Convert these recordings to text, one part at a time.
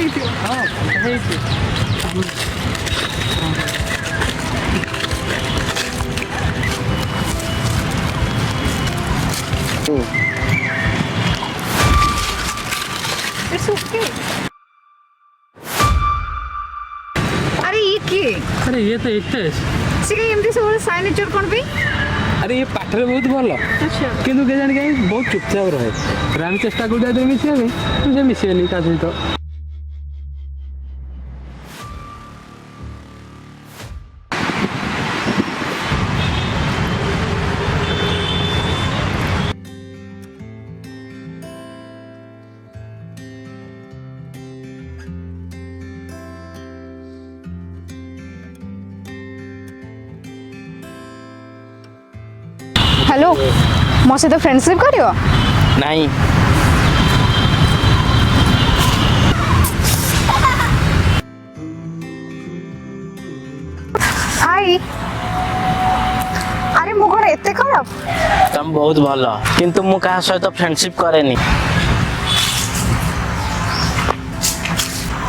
अरे ये किए? अरे ये तो इट्स एमती सब साइनेचर कौन भी? अरे ये पाठरे बहुत भल किंतु के जान कहीं बहुत चुपचाप रहे आम चेष्टा कर मिसिया तुझे मिसेनि ता सहित हेलो मो सहित फ्रेंडशिप करियो? नहीं आई अरे मो कौन एते खराब? तुम बहुत भल किंतु मु कहा सहित फ्रेंडशिप करेनी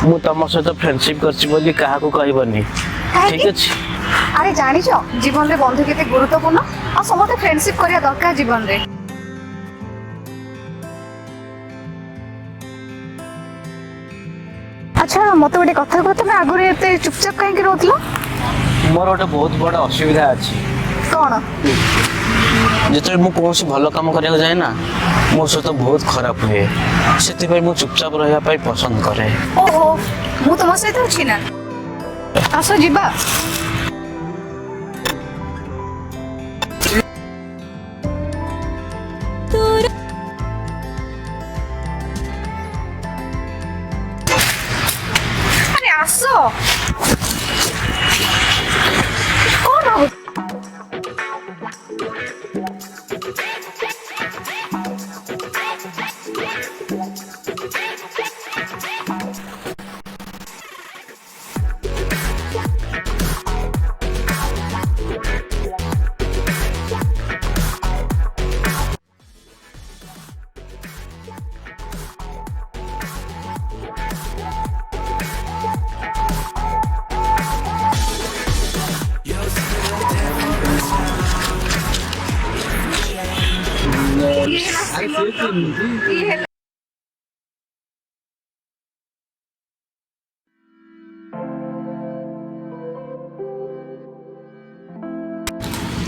मु तुम सहित फ्रेंडशिप करछि बोली कहा को कहबनी ठीक अछि अरे जानी छो जीवन रे बंधु केते गुरुत्वपूर्ण आ समते फ्रेंडशिप करिया दरकार जीवन रे अच्छा मते गोटे कथा को तमे आगुरे एते चुपचाप काहे के रहतलो मोर गोटे बहुत बड़ असुविधा अछि कोन जेते मु कोनसी भलो काम करिया जाय ना मोर सहित बहुत खराब हुए सेति भाई मु चुपचाप रहया पाई पसंद करे ओहो मु तुम सहित अछि ना आसो जीबा आसो कौन हो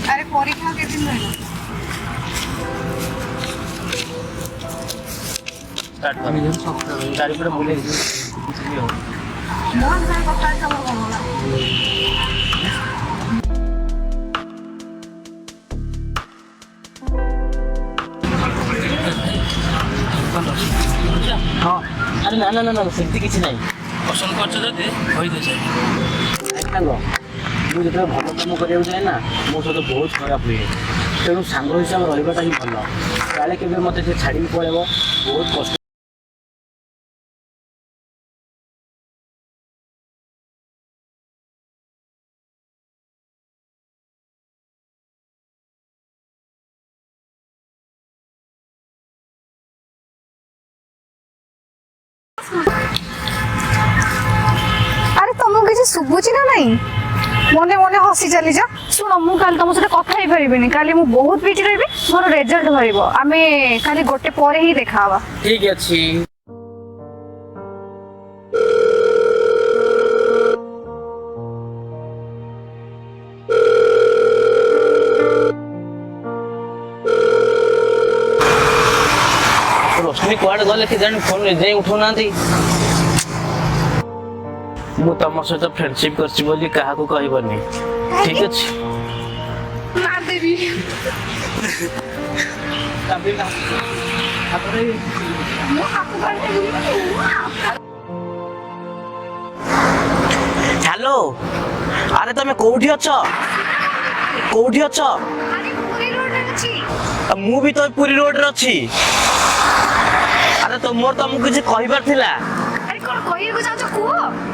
अरे परीक्षा के दिन रहलो स्टार्ट कर गाड़ी पर बोले मोहन सर कथा सब बोलला हाँ अरे ना ना ना ना सेमती किसी नहीं पसंद कर जदि कहि दे छै सांग मु जेते भलो काम करिया जाय ना मो सहित बहुत खराब हुए तेणु सांग हिसाब रहिबाटा ही भल काले केबे मते से छाड़ी पळेबो बहुत कष्ट अरे तुमको किसी सुबुची ना नहीं मने मने हसी चली जा सुन मु काल तुम सहित कथा ही परिबिनी काली मु बहुत बिजी रहबी मोर रिजल्ट भरिबो आमे काली गोटे परे ही देखावा ठीक अछि रोशनी कुआडे गले कि जानी फोन रे जाई उठो नांती मु तम सहित फ्रेंडशिप करछि बोली कहा को कहबनी ठीक अछि मार देबी तबे ना अपरे मु आपको कर देबी हेलो अरे तमे कोठी अछो अरे पूरी रोड रे छी मु भी तो पूरी रोड रे अछि अरे तो मोर तो मुझे कहबार थिला अरे कोन कहिए को जाउ को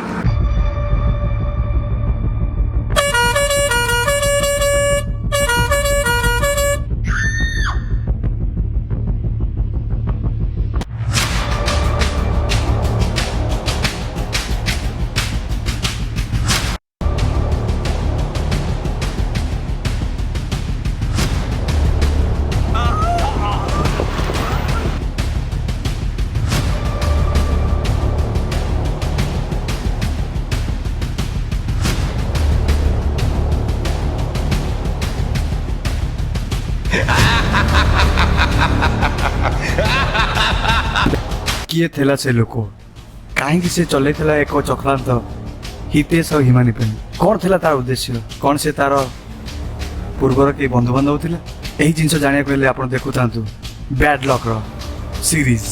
କିଏ ଥିଲା ସେ ଲୋକ, କାହିଁକି ସେ ଚଲେଇଥିଲା ଏକ ଚକ୍ରାନ୍ତ ହିତେଶ ଆଉ ହିମାନି ପାଇଁ? କ'ଣ ଥିଲା ତାର ଉଦ୍ଦେଶ୍ୟ? କ'ଣ ସେ ତାର ପୂର୍ବର କେହି ବନ୍ଧୁବାନ୍ଧବ ଥିଲା? ଏହି ଜିନିଷ ଜାଣିବାକୁ ହେଲେ ଆପଣ ଦେଖୁଥାନ୍ତୁ ବ୍ୟାଡ୍ ଲକ୍ର ସିରିଜ୍।